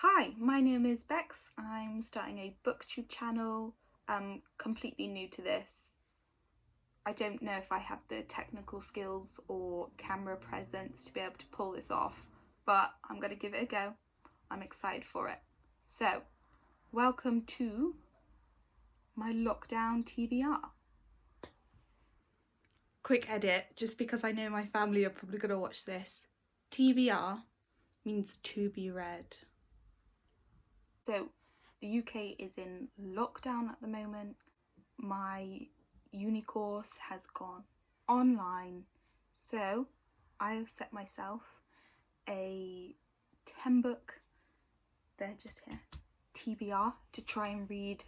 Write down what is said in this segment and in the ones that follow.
Hi, my name is Bex. I'm starting a booktube channel. I'm completely new to this. I don't know if I have the technical skills or camera presence to be able to pull this off, but I'm going to give it a go. I'm excited for it. So, welcome to my Lockdown TBR. Quick edit, just because I know my family are probably going to watch this. TBR means to be read. So the UK is in lockdown at the moment. My uni course has gone online, so I have set myself a 10-book, they're just here, TBR to try and read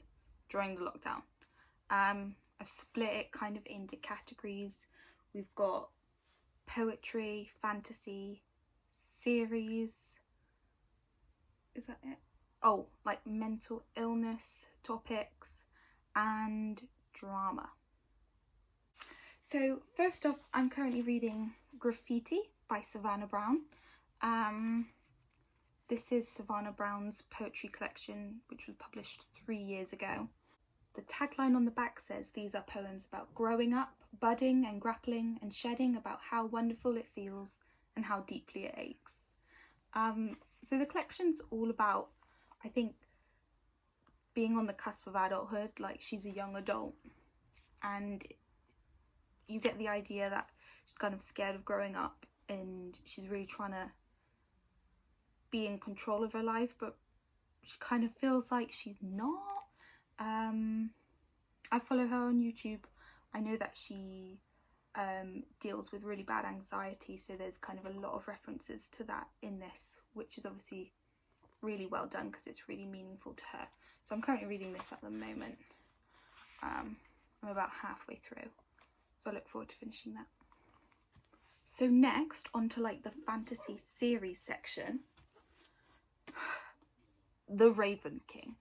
during the lockdown. I've split it kind of into categories. We've got poetry, fantasy, series, is that it? Oh, like mental illness topics and drama. So first off, I'm currently reading Graffiti by Savannah Brown. This is Savannah Brown's poetry collection, which was published 3 years ago. The tagline on the back says these are poems about growing up, budding and grappling and shedding, about how wonderful it feels and how deeply it aches. So the collection's all about, I think, being on the cusp of adulthood. Like, she's a young adult and you get the idea that she's kind of scared of growing up and she's really trying to be in control of her life, but she kind of feels like she's not. I follow her on YouTube. I know that she deals with really bad anxiety, so there's kind of a lot of references to that in this, which is obviously really well done because it's really meaningful to her. So I'm currently reading this at the moment. I'm about halfway through, so I look forward to finishing that. So next, onto like the fantasy series section. The Raven King.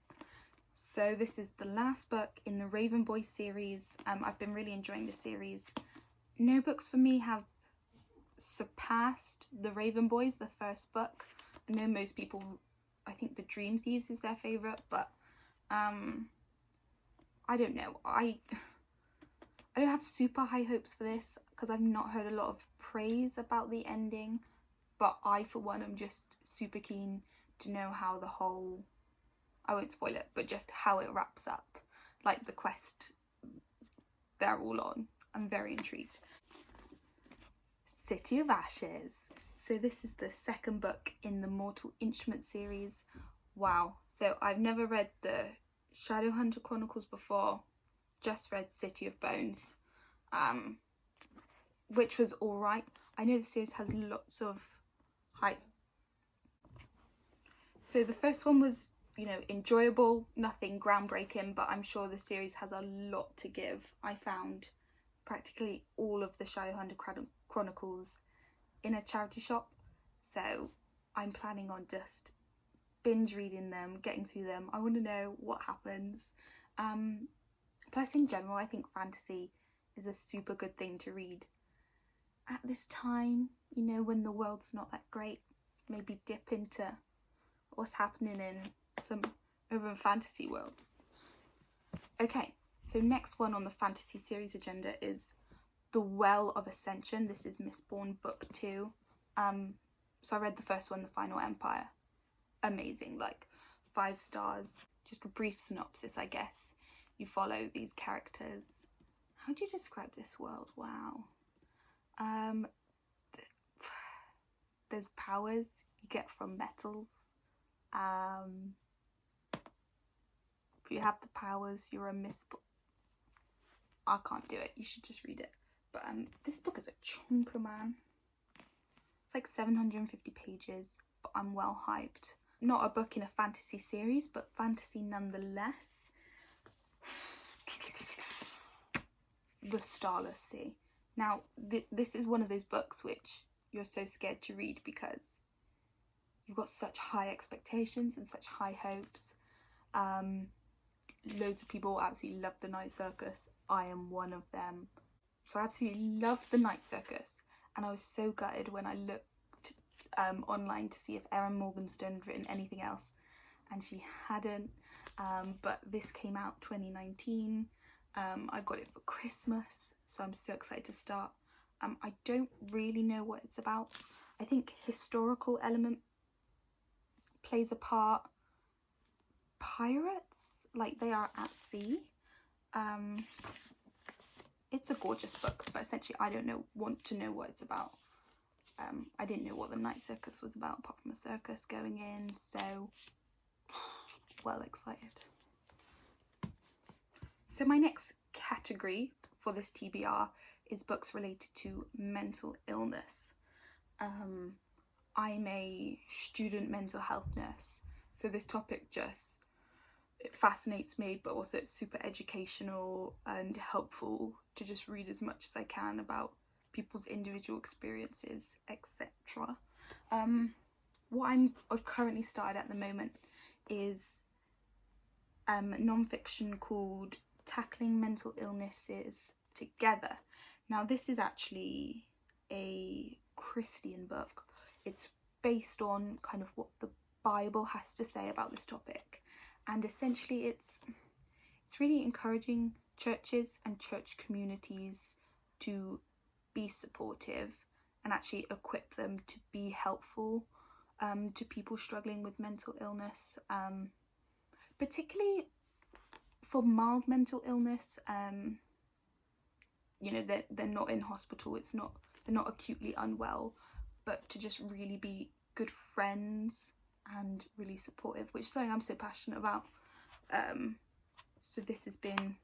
So this is the last book in the Raven Boy series. I've been really enjoying the series. No books for me have surpassed the Raven Boys, the first book. I know most people, I think the Dream Thieves is their favourite, but I don't know. I don't have super high hopes for this because I've not heard a lot of praise about the ending, but I for one am just super keen to know how the whole, I won't spoil it, but just how it wraps up, like the quest they're all on. I'm very intrigued. City of Ashes. So this is the second book in the Mortal Instrument series. Wow. So I've never read the Shadowhunter Chronicles before, just read City of Bones, which was alright. I know the series has lots of hype. So the first one was, you know, enjoyable, nothing groundbreaking, but I'm sure the series has a lot to give. I found practically all of the Shadowhunter Chronicles in a charity shop, so I'm planning on just binge reading them, getting through them. I want to know what happens. Plus in general, I think fantasy is a super good thing to read at this time, you know, when the world's not that great. Maybe dip into what's happening in some urban fantasy worlds. Okay, so next one on the fantasy series agenda is The Well of Ascension. This is Mistborn book 2. So I read the first one, The Final Empire. Amazing, like 5 stars. Just a brief synopsis, I guess. You follow these characters. How do you describe this world? Wow. There's powers you get from metals. If you have the powers, you're a Mistborn. I can't do it. You should just read it. But this book is a chunker, man. It's like 750 pages, but I'm well hyped. Not a book in a fantasy series, but fantasy nonetheless. The Starless Sea. Now, this is one of those books which you're so scared to read because you've got such high expectations and such high hopes. Loads of people absolutely love the Night Circus. I am one of them. So I absolutely love the Night Circus, and I was so gutted when I looked online to see if Erin Morgenstern had written anything else, and she hadn't, but this came out 2019. I got it for Christmas, so I'm so excited to start. I don't really know what it's about. I think historical element plays a part. Pirates, like they are at sea. It's a gorgeous book, but essentially I don't want to know what it's about. I didn't know what the night circus was about apart from a circus going in, so well excited. So my next category for this TBR is books related to mental illness. I'm a student mental health nurse, so this topic it fascinates me, but also it's super educational and helpful to just read as much as I can about people's individual experiences, etc. What I've currently started at the moment is non-fiction called Tackling Mental Illnesses Together. Now this is actually a Christian book. It's based on kind of what the Bible has to say about this topic, and essentially it's really encouraging churches and church communities to be supportive and actually equip them to be helpful to people struggling with mental illness, particularly for mild mental illness. You know, they're not in hospital, they're not acutely unwell, but to just really be good friends and really supportive, which is something I'm so passionate about. So this has been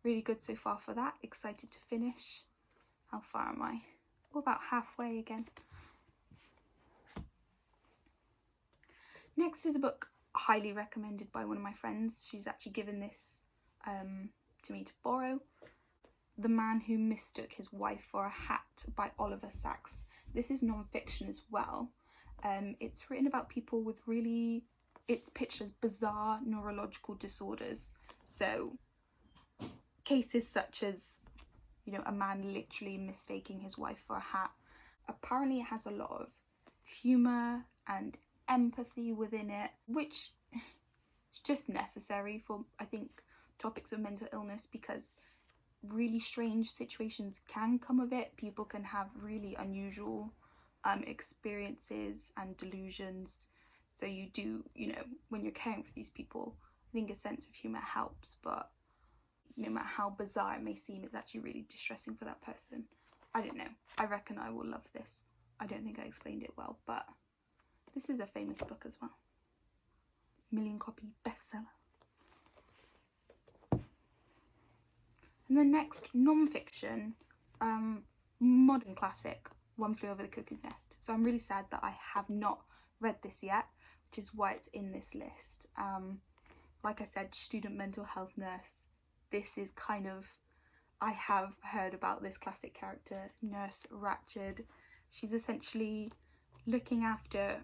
really good so far for that. Excited to finish. How far am I? We're about halfway again. Next is a book highly recommended by one of my friends. She's actually given this to me to borrow. The Man Who Mistook His Wife for a Hat by Oliver Sacks. This is non-fiction as well. It's written about people with it's pitched as bizarre neurological disorders. So cases such as, you know, a man literally mistaking his wife for a hat. Apparently it has a lot of humour and empathy within it, which is just necessary for, I think, topics of mental illness, because really strange situations can come of it. People can have really unusual experiences and delusions. So you do, you know, when you're caring for these people, I think a sense of humour helps, but no matter how bizarre it may seem, it's actually really distressing for that person. I don't know. I reckon I will love this. I don't think I explained it well, but this is a famous book as well. Million copy bestseller. And then next, non-fiction, modern classic, One Flew Over the Cuckoo's Nest. So I'm really sad that I have not read this yet, which is why it's in this list. Like I said, student mental health nurse. This is kind of, I have heard about this classic character, Nurse Ratched. She's essentially looking after,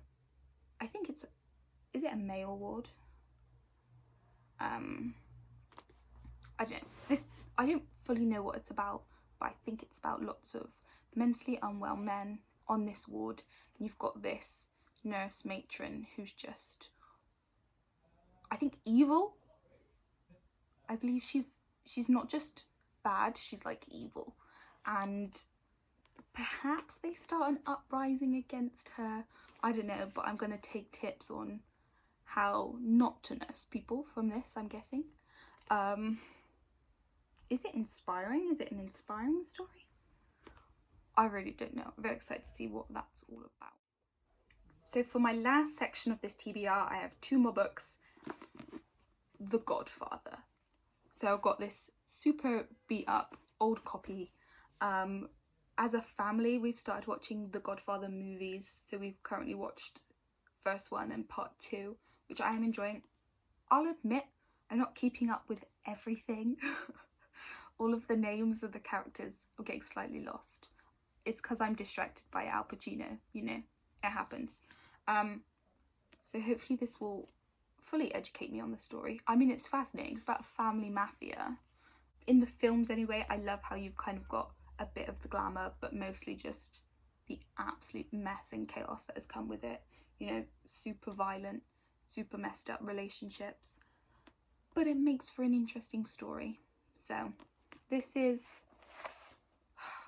I think is it a male ward? I don't know. I don't fully know what it's about, but I think it's about lots of mentally unwell men on this ward. And you've got this nurse matron who's just, I think, evil. I believe she's not just bad, she's like evil. And perhaps they start an uprising against her. I don't know, but I'm going to take tips on how not to nurse people from this, I'm guessing. Is it inspiring? Is it an inspiring story? I really don't know. I'm very excited to see what that's all about. So for my last section of this TBR, I have two more books. The Godfather. So I've got this super beat up old copy. As a family, we've started watching the Godfather movies. So we've currently watched first one and part 2, which I am enjoying. I'll admit, I'm not keeping up with everything. All of the names of the characters are getting slightly lost. It's because I'm distracted by Al Pacino, you know, it happens. So hopefully this will fully educate me on the story. I mean, it's fascinating. It's about a family mafia. In the films anyway, I love how you've kind of got a bit of the glamour, but mostly just the absolute mess and chaos that has come with it. You know, super violent, super messed up relationships, but it makes for an interesting story. So this is,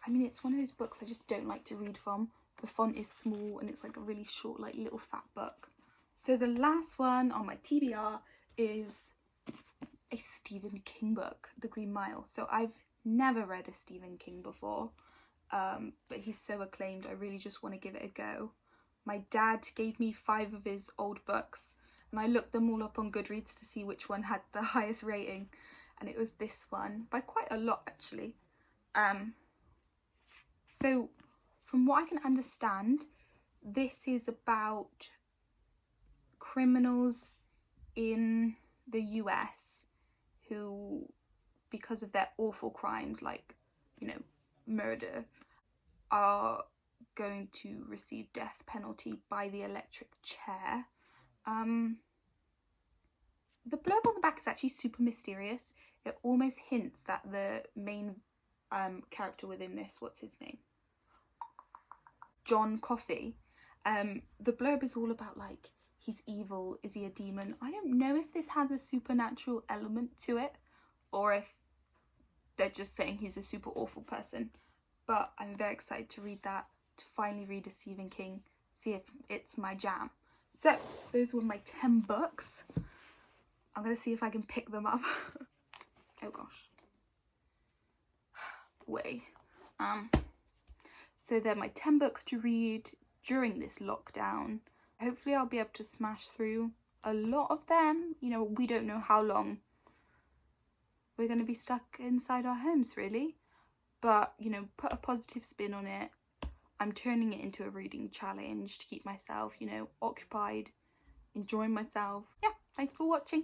I mean, it's one of those books I just don't like to read from. The font is small and it's like a really short, like little fat book. So the last one on my TBR is a Stephen King book, The Green Mile. So I've never read a Stephen King before, but he's so acclaimed, I really just want to give it a go. My dad gave me 5 of his old books and I looked them all up on Goodreads to see which one had the highest rating, and it was this one, by quite a lot actually. So from what I can understand, this is about criminals in the US who, because of their awful crimes like, you know, murder, are going to receive death penalty by the electric chair. The blurb on the back is actually super mysterious. It almost hints that the main character within this, what's his name? John Coffey. The blurb is all about like, he's evil, is he a demon? I don't know if this has a supernatural element to it or if they're just saying he's a super awful person, but I'm very excited to read that, to finally read a Stephen King, see if it's my jam. So those were my 10 books. I'm gonna see if I can pick them up. Oh gosh. Way. So they're my 10 books to read during this lockdown. Hopefully I'll be able to smash through a lot of them. You know, we don't know how long we're going to be stuck inside our homes really, but you know, put a positive spin on it. I'm turning it into a reading challenge to keep myself, you know, occupied, enjoying myself. Yeah, thanks for watching.